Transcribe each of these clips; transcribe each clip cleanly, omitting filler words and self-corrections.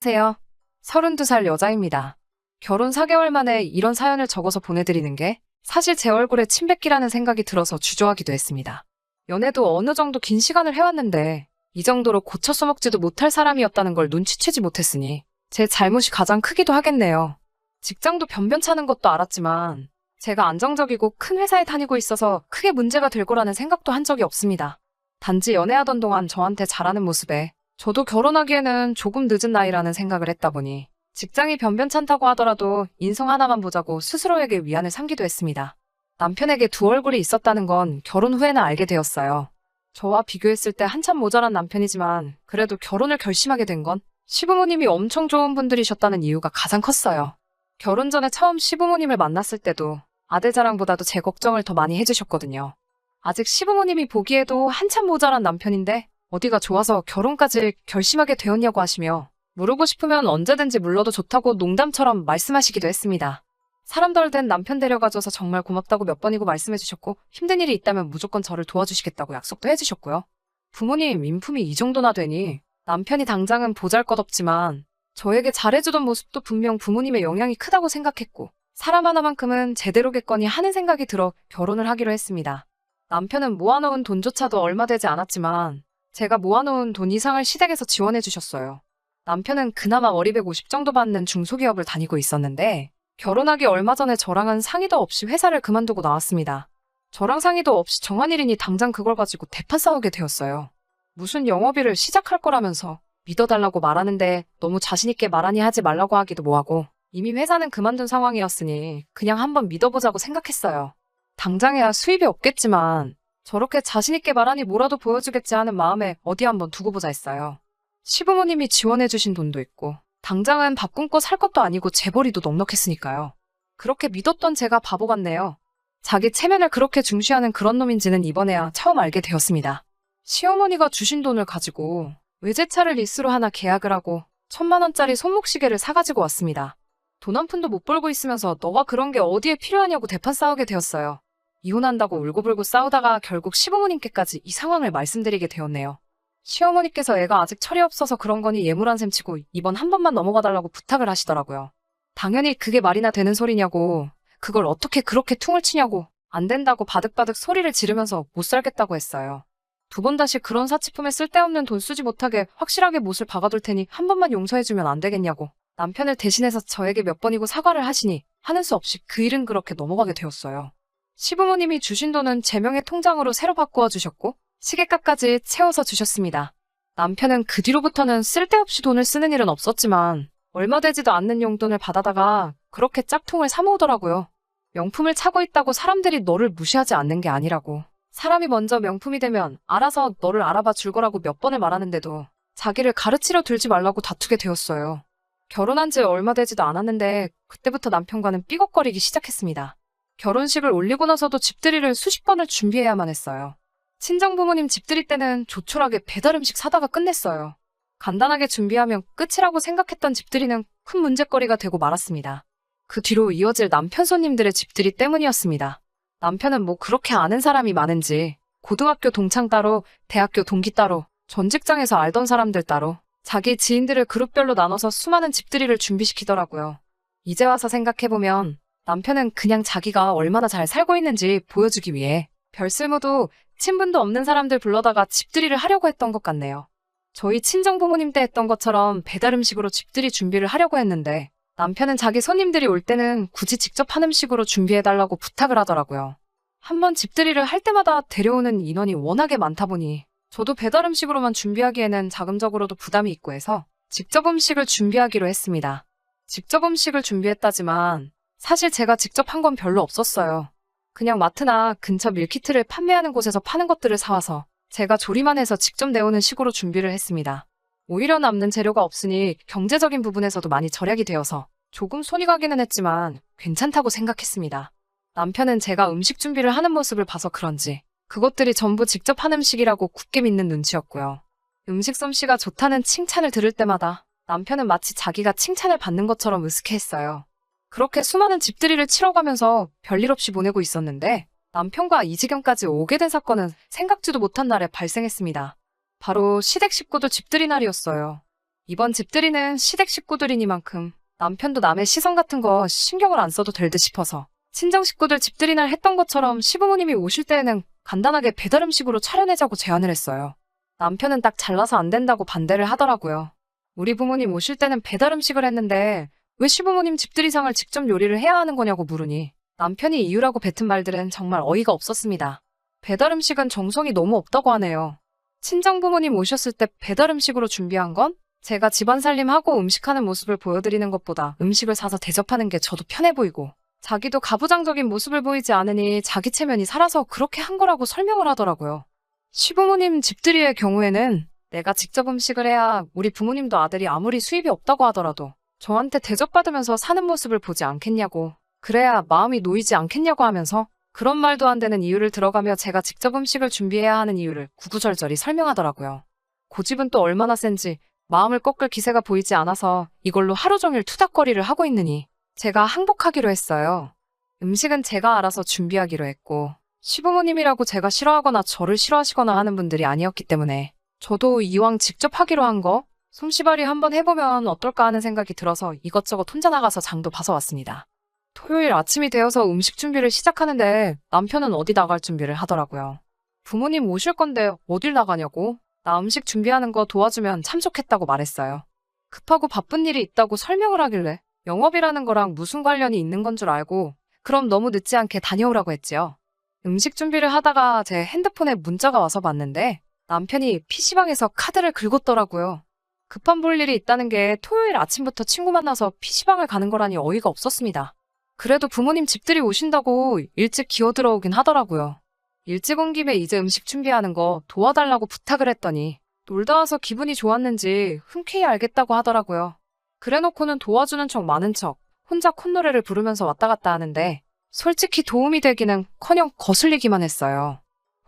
안녕하세요. 32살 여자입니다. 결혼 4개월 만에 이런 사연을 적어서 보내드리는 게 사실 제 얼굴에 침 뱉기라는 생각이 들어서 주저하기도 했습니다. 연애도 어느 정도 긴 시간을 해왔는데 이 정도로 고쳐 써먹지도 못할 사람이었다는 걸 눈치채지 못했으니 제 잘못이 가장 크기도 하겠네요. 직장도 변변찮은 것도 알았지만 제가 안정적이고 큰 회사에 다니고 있어서 크게 문제가 될 거라는 생각도 한 적이 없습니다. 단지 연애하던 동안 저한테 잘하는 모습에 저도 결혼하기에는 조금 늦은 나이라는 생각을 했다 보니 직장이 변변찮다고 하더라도 인성 하나만 보자고 스스로에게 위안을 삼기도 했습니다. 남편에게 두 얼굴이 있었다는 건 결혼 후에는 알게 되었어요. 저와 비교했을 때 한참 모자란 남편이지만 그래도 결혼을 결심하게 된 건 시부모님이 엄청 좋은 분들이셨다는 이유가 가장 컸어요. 결혼 전에 처음 시부모님을 만났을 때도 아들 자랑보다도 제 걱정을 더 많이 해주셨거든요. 아직 시부모님이 보기에도 한참 모자란 남편인데 어디가 좋아서 결혼까지 결심하게 되었냐고 하시며 물어보고 싶으면 언제든지 물러도 좋다고 농담처럼 말씀하시기도 했습니다. 사람 덜 된 남편 데려가줘서 정말 고맙다고 몇 번이고 말씀해주셨고 힘든 일이 있다면 무조건 저를 도와주시겠다고 약속도 해주셨고요. 부모님 인품이 이 정도나 되니 남편이 당장은 보잘것없지만 저에게 잘해주던 모습도 분명 부모님의 영향이 크다고 생각했고 사람 하나만큼은 제대로겠거니 하는 생각이 들어 결혼을 하기로 했습니다. 남편은 모아놓은 돈조차도 얼마 되지 않았지만 제가 모아놓은 돈 이상을 시댁에서 지원해 주셨어요. 남편은 그나마 월입 150 정도 받는 중소기업을 다니고 있었는데 결혼하기 얼마 전에 저랑은 상의도 없이 회사를 그만두고 나왔습니다. 저랑 상의도 없이 정한 일이니 당장 그걸 가지고 대판 싸우게 되었어요. 무슨 영업일을 시작할 거라면서 믿어달라고 말하는데 너무 자신있게 말하니 하지 말라고 하기도 뭐하고 이미 회사는 그만둔 상황이었으니 그냥 한번 믿어보자고 생각했어요. 당장에야 수입이 없겠지만 저렇게 자신있게 말하니 뭐라도 보여주겠지 하는 마음에 어디 한번 두고 보자 했어요. 시부모님이 지원해주신 돈도 있고 당장은 밥 굶고 살 것도 아니고 재벌이도 넉넉했으니까요. 그렇게 믿었던 제가 바보 같네요. 자기 체면을 그렇게 중시하는 그런 놈인지는 이번에야 처음 알게 되었습니다. 시어머니가 주신 돈을 가지고 외제차를 리스로 하나 계약을 하고 1,000만 원짜리 손목시계를 사가지고 왔습니다. 돈 한 푼도 못 벌고 있으면서 너가 그런 게 어디에 필요하냐고 대판 싸우게 되었어요. 이혼한다고 울고불고 싸우다가 결국 시부모님께까지 이 상황을 말씀드리게 되었네요. 시어머니께서 애가 아직 철이 없어서 그런 거니 예물한 셈 치고 이번 한 번만 넘어가달라고 부탁을 하시더라고요. 당연히 그게 말이나 되는 소리냐고, 그걸 어떻게 그렇게 퉁을 치냐고, 안 된다고 바득바득 소리를 지르면서 못 살겠다고 했어요. 두 번 다시 그런 사치품에 쓸데없는 돈 쓰지 못하게 확실하게 못을 박아둘 테니 한 번만 용서해주면 안 되겠냐고 남편을 대신해서 저에게 몇 번이고 사과를 하시니 하는 수 없이 그 일은 그렇게 넘어가게 되었어요. 시부모님이 주신 돈은 제 명의 통장으로 새로 바꾸어 주셨고 시계값까지 채워서 주셨습니다. 남편은 그 뒤로부터는 쓸데없이 돈을 쓰는 일은 없었지만 얼마 되지도 않는 용돈을 받아다가 그렇게 짝퉁을 사모으더라고요. 명품을 차고 있다고 사람들이 너를 무시하지 않는 게 아니라고. 사람이 먼저 명품이 되면 알아서 너를 알아봐 줄 거라고 몇 번을 말하는데도 자기를 가르치려 들지 말라고 다투게 되었어요. 결혼한 지 얼마 되지도 않았는데 그때부터 남편과는 삐걱거리기 시작했습니다. 결혼식을 올리고 나서도 집들이를 수십 번을 준비해야만 했어요. 친정부모님 집들이 때는 조촐하게 배달음식 사다가 끝냈어요. 간단하게 준비하면 끝이라고 생각했던 집들이는 큰 문제거리가 되고 말았습니다. 그 뒤로 이어질 남편 손님들의 집들이 때문이었습니다. 남편은 뭐 그렇게 아는 사람이 많은지 고등학교 동창 따로, 대학교 동기 따로, 전 직장에서 알던 사람들 따로 자기 지인들을 그룹별로 나눠서 수많은 집들이를 준비시키더라고요. 이제 와서 생각해보면 남편은 그냥 자기가 얼마나 잘 살고 있는지 보여주기 위해 별 쓸모도 친분도 없는 사람들 불러다가 집들이를 하려고 했던 것 같네요. 저희 친정부모님 때 했던 것처럼 배달 음식으로 집들이 준비를 하려고 했는데 남편은 자기 손님들이 올 때는 굳이 직접 한 음식으로 준비해달라고 부탁을 하더라고요. 한번 집들이를 할 때마다 데려오는 인원이 워낙에 많다 보니 저도 배달 음식으로만 준비하기에는 자금적으로도 부담이 있고 해서 직접 음식을 준비하기로 했습니다. 직접 음식을 준비했다지만 사실 제가 직접 한 건 별로 없었어요. 그냥 마트나 근처 밀키트를 판매하는 곳에서 파는 것들을 사와서 제가 조리만 해서 직접 내오는 식으로 준비를 했습니다. 오히려 남는 재료가 없으니 경제적인 부분에서도 많이 절약이 되어서 조금 손이 가기는 했지만 괜찮다고 생각했습니다. 남편은 제가 음식 준비를 하는 모습을 봐서 그런지 그것들이 전부 직접 한 음식이라고 굳게 믿는 눈치였고요. 음식 솜씨가 좋다는 칭찬을 들을 때마다 남편은 마치 자기가 칭찬을 받는 것처럼 으스케했어요. 그렇게 수많은 집들이를 치러가면서 별일 없이 보내고 있었는데 남편과 이 지경까지 오게 된 사건은 생각지도 못한 날에 발생했습니다. 바로 시댁 식구들 집들이 날이었어요. 이번 집들이는 시댁 식구들이니만큼 남편도 남의 시선 같은 거 신경을 안 써도 될 듯 싶어서 친정 식구들 집들이 날 했던 것처럼 시부모님이 오실 때에는 간단하게 배달 음식으로 차려내자고 제안을 했어요. 남편은 딱 잘라서 안 된다고 반대를 하더라고요. 우리 부모님 오실 때는 배달 음식을 했는데 왜 시부모님 집들이상을 직접 요리를 해야 하는 거냐고 물으니 남편이 이유라고 뱉은 말들은 정말 어이가 없었습니다. 배달 음식은 정성이 너무 없다고 하네요. 친정 부모님 오셨을 때 배달 음식으로 준비한 건 제가 집안 살림하고 음식하는 모습을 보여드리는 것보다 음식을 사서 대접하는 게 저도 편해 보이고 자기도 가부장적인 모습을 보이지 않으니 자기 체면이 살아서 그렇게 한 거라고 설명을 하더라고요. 시부모님 집들이의 경우에는 내가 직접 음식을 해야 우리 부모님도 아들이 아무리 수입이 없다고 하더라도 저한테 대접받으면서 사는 모습을 보지 않겠냐고, 그래야 마음이 놓이지 않겠냐고 하면서 그런 말도 안 되는 이유를 들어가며 제가 직접 음식을 준비해야 하는 이유를 구구절절히 설명하더라고요. 고집은 또 얼마나 센지 마음을 꺾을 기세가 보이지 않아서 이걸로 하루 종일 투닥거리를 하고 있느니 제가 항복하기로 했어요. 음식은 제가 알아서 준비하기로 했고 시부모님이라고 제가 싫어하거나 저를 싫어하시거나 하는 분들이 아니었기 때문에 저도 이왕 직접 하기로 한 거 솜씨발이 한번 해보면 어떨까 하는 생각이 들어서 이것저것 혼자 나가서 장도 봐서 왔습니다. 토요일 아침이 되어서 음식 준비를 시작하는데 남편은 어디 나갈 준비를 하더라고요. 부모님 오실 건데 어딜 나가냐고, 나 음식 준비하는 거 도와주면 참 좋겠다고 말했어요. 급하고 바쁜 일이 있다고 설명을 하길래 영업이라는 거랑 무슨 관련이 있는 건 줄 알고 그럼 너무 늦지 않게 다녀오라고 했지요. 음식 준비를 하다가 제 핸드폰에 문자가 와서 봤는데 남편이 PC방에서 카드를 긁었더라고요. 급한 볼 일이 있다는 게 토요일 아침부터 친구 만나서 PC방을 가는 거라니 어이가 없었습니다. 그래도 부모님 집들이 오신다고 일찍 기어 들어오긴 하더라고요. 일찍 온 김에 이제 음식 준비하는 거 도와달라고 부탁을 했더니 놀다 와서 기분이 좋았는지 흔쾌히 알겠다고 하더라고요. 그래놓고는 도와주는 척 많은 척 혼자 콧노래를 부르면서 왔다 갔다 하는데 솔직히 도움이 되기는커녕 거슬리기만 했어요.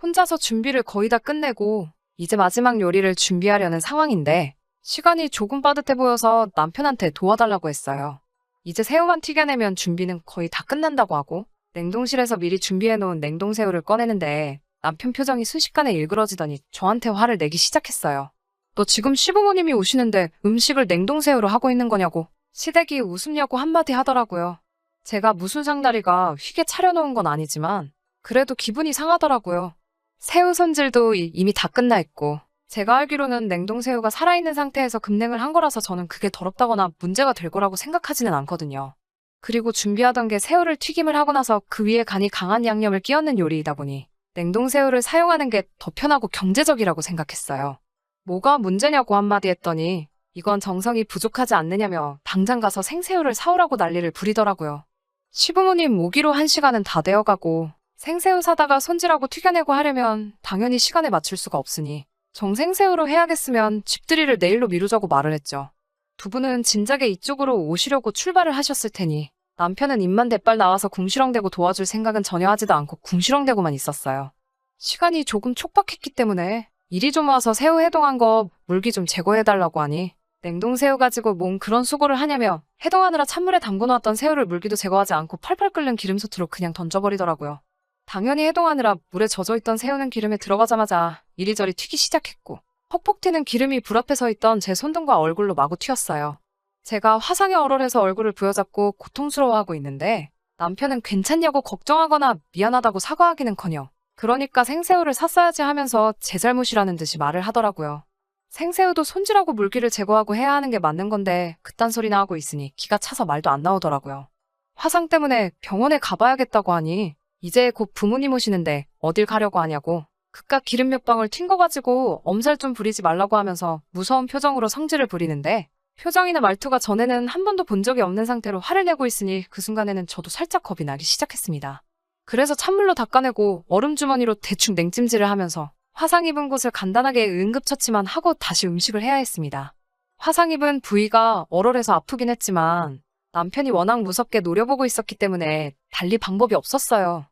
혼자서 준비를 거의 다 끝내고 이제 마지막 요리를 준비하려는 상황인데 시간이 조금 빠듯해 보여서 남편한테 도와달라고 했어요. 이제 새우만 튀겨내면 준비는 거의 다 끝난다고 하고 냉동실에서 미리 준비해놓은 냉동새우를 꺼내는데 남편 표정이 순식간에 일그러지더니 저한테 화를 내기 시작했어요. 너 지금 시부모님이 오시는데 음식을 냉동새우로 하고 있는 거냐고, 시댁이 웃음냐고 한마디 하더라고요. 제가 무슨 상다리가 휘게 차려놓은 건 아니지만 그래도 기분이 상하더라고요. 새우 손질도 이미 다 끝나 있고 제가 알기로는 냉동새우가 살아있는 상태에서 급냉을 한 거라서 저는 그게 더럽다거나 문제가 될 거라고 생각하지는 않거든요. 그리고 준비하던 게 새우를 튀김을 하고 나서 그 위에 간이 강한 양념을 끼얹는 요리이다 보니 냉동새우를 사용하는 게 더 편하고 경제적이라고 생각했어요. 뭐가 문제냐고 한마디 했더니 이건 정성이 부족하지 않느냐며 당장 가서 생새우를 사오라고 난리를 부리더라고요. 시부모님 오기로 1시간은 다 되어가고 생새우 사다가 손질하고 튀겨내고 하려면 당연히 시간에 맞출 수가 없으니 정생새우로 해야겠으면 집들이를 내일로 미루자고 말을 했죠. 두 분은 진작에 이쪽으로 오시려고 출발을 하셨을 테니 남편은 입만 대빨 나와서 궁시렁대고 도와줄 생각은 전혀 하지도 않고 궁시렁대고만 있었어요. 시간이 조금 촉박했기 때문에 일이 좀 와서 새우 해동한 거 물기 좀 제거해달라고 하니 냉동새우 가지고 뭔 그런 수고를 하냐며 해동하느라 찬물에 담궈놓았던 새우를 물기도 제거하지 않고 팔팔 끓는 기름솥으로 그냥 던져버리더라고요. 당연히 해동하느라 물에 젖어있던 새우는 기름에 들어가자마자 이리저리 튀기 시작했고 퍽퍽 튀는 기름이 불 앞에 서 있던 제 손등과 얼굴로 마구 튀었어요. 제가 화상에 얼얼해서 얼굴을 부여잡고 고통스러워하고 있는데 남편은 괜찮냐고 걱정하거나 미안하다고 사과하기는커녕 그러니까 생새우를 샀어야지 하면서 제 잘못이라는 듯이 말을 하더라고요. 생새우도 손질하고 물기를 제거하고 해야 하는 게 맞는 건데 그딴 소리나 하고 있으니 기가 차서 말도 안 나오더라고요. 화상 때문에 병원에 가봐야겠다고 하니 이제 곧 부모님 오시는데 어딜 가려고 하냐고 그깟 기름 몇 방울 튄 거 가지고 엄살 좀 부리지 말라고 하면서 무서운 표정으로 성질을 부리는데 표정이나 말투가 전에는 한 번도 본 적이 없는 상태로 화를 내고 있으니 그 순간에는 저도 살짝 겁이 나기 시작했습니다. 그래서 찬물로 닦아내고 얼음 주머니로 대충 냉찜질을 하면서 화상 입은 곳을 간단하게 응급처치만 하고 다시 음식을 해야 했습니다. 화상 입은 부위가 얼얼해서 아프긴 했지만 남편이 워낙 무섭게 노려보고 있었기 때문에 달리 방법이 없었어요.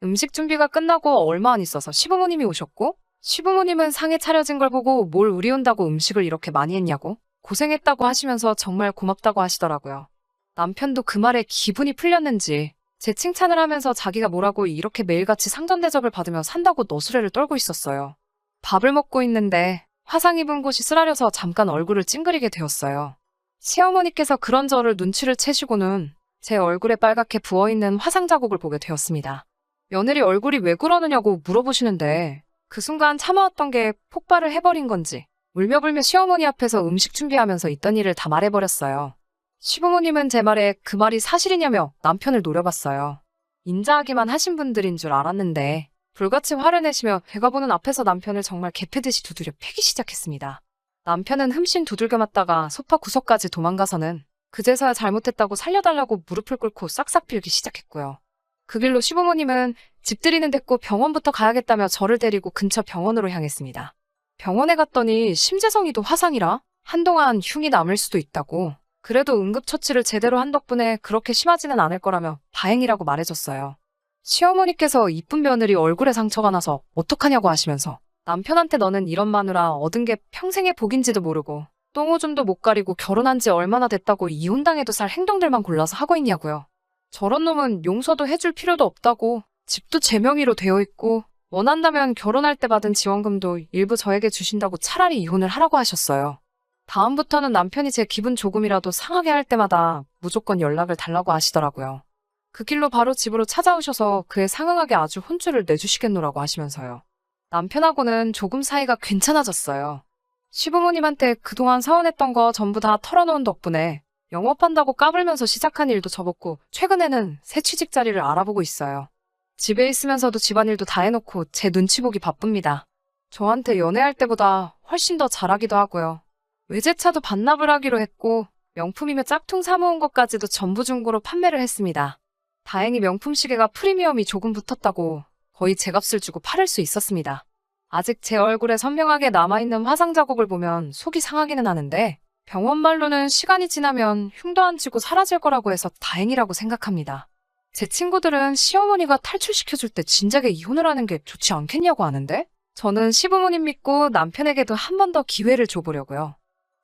음식 준비가 끝나고 얼마 안 있어서 시부모님이 오셨고 시부모님은 상에 차려진 걸 보고 뭘 우리 온다고 음식을 이렇게 많이 했냐고 고생했다고 하시면서 정말 고맙다고 하시더라고요. 남편도 그 말에 기분이 풀렸는지 제 칭찬을 하면서 자기가 뭐라고 이렇게 매일같이 상전 대접을 받으며 산다고 너스레를 떨고 있었어요. 밥을 먹고 있는데 화상 입은 곳이 쓰라려서 잠깐 얼굴을 찡그리게 되었어요. 시어머니께서 그런 저를 눈치를 채시고는 제 얼굴에 빨갛게 부어있는 화상 자국을 보게 되었습니다. 며느리 얼굴이 왜 그러느냐고 물어보시는데 그 순간 참아왔던 게 폭발을 해버린 건지 울며불며 시어머니 앞에서 음식 준비하면서 있던 일을 다 말해버렸어요. 시부모님은 제 말에 그 말이 사실이냐며 남편을 노려봤어요. 인자하기만 하신 분들인 줄 알았는데 불같이 화를 내시며 배가 부는 앞에서 남편을 정말 개패듯이 두드려 패기 시작했습니다. 남편은 흠씬 두들겨 맞다가 소파 구석까지 도망가서는 그제서야 잘못했다고 살려달라고 무릎을 꿇고 싹싹 빌기 시작했고요. 그 길로 시부모님은 집들이는 됐고 병원부터 가야겠다며 저를 데리고 근처 병원으로 향했습니다. 병원에 갔더니 심재성이도 화상이라 한동안 흉이 남을 수도 있다고, 그래도 응급처치를 제대로 한 덕분에 그렇게 심하지는 않을 거라며 다행이라고 말해줬어요. 시어머니께서 이쁜 며느리 얼굴에 상처가 나서 어떡하냐고 하시면서 남편한테 너는 이런 마누라 얻은 게 평생의 복인지도 모르고 똥오줌도 못 가리고 결혼한 지 얼마나 됐다고 이혼당해도 살 행동들만 골라서 하고 있냐고요. 저런 놈은 용서도 해줄 필요도 없다고, 집도 제 명의로 되어 있고 원한다면 결혼할 때 받은 지원금도 일부 저에게 주신다고 차라리 이혼을 하라고 하셨어요. 다음부터는 남편이 제 기분 조금이라도 상하게 할 때마다 무조건 연락을 달라고 하시더라고요. 그 길로 바로 집으로 찾아오셔서 그에 상응하게 아주 혼쭐을 내주시겠노라고 하시면서요. 남편하고는 조금 사이가 괜찮아졌어요. 시부모님한테 그동안 서운했던 거 전부 다 털어놓은 덕분에 영업한다고 까불면서 시작한 일도 접었고 최근에는 새 취직 자리를 알아보고 있어요. 집에 있으면서도 집안일도 다 해놓고 제 눈치 보기 바쁩니다. 저한테 연애할 때보다 훨씬 더 잘하기도 하고요. 외제차도 반납을 하기로 했고 명품이며 짝퉁 사모은 것까지도 전부 중고로 판매를 했습니다. 다행히 명품 시계가 프리미엄이 조금 붙었다고 거의 제 값을 주고 팔을 수 있었습니다. 아직 제 얼굴에 선명하게 남아있는 화상 자국을 보면 속이 상하기는 하는데 병원 말로는 시간이 지나면 흉도 안 치고 사라질 거라고 해서 다행이라고 생각합니다. 제 친구들은 시어머니가 탈출시켜줄 때 진작에 이혼을 하는 게 좋지 않겠냐고 하는데 저는 시부모님 믿고 남편에게도 한 번 더 기회를 줘보려고요.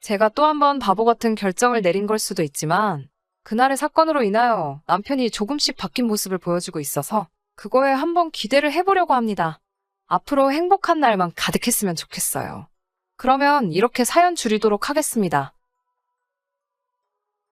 제가 또 한 번 바보 같은 결정을 내린 걸 수도 있지만 그날의 사건으로 인하여 남편이 조금씩 바뀐 모습을 보여주고 있어서 그거에 한번 기대를 해보려고 합니다. 앞으로 행복한 날만 가득했으면 좋겠어요. 그러면 이렇게 사연 줄이도록 하겠습니다.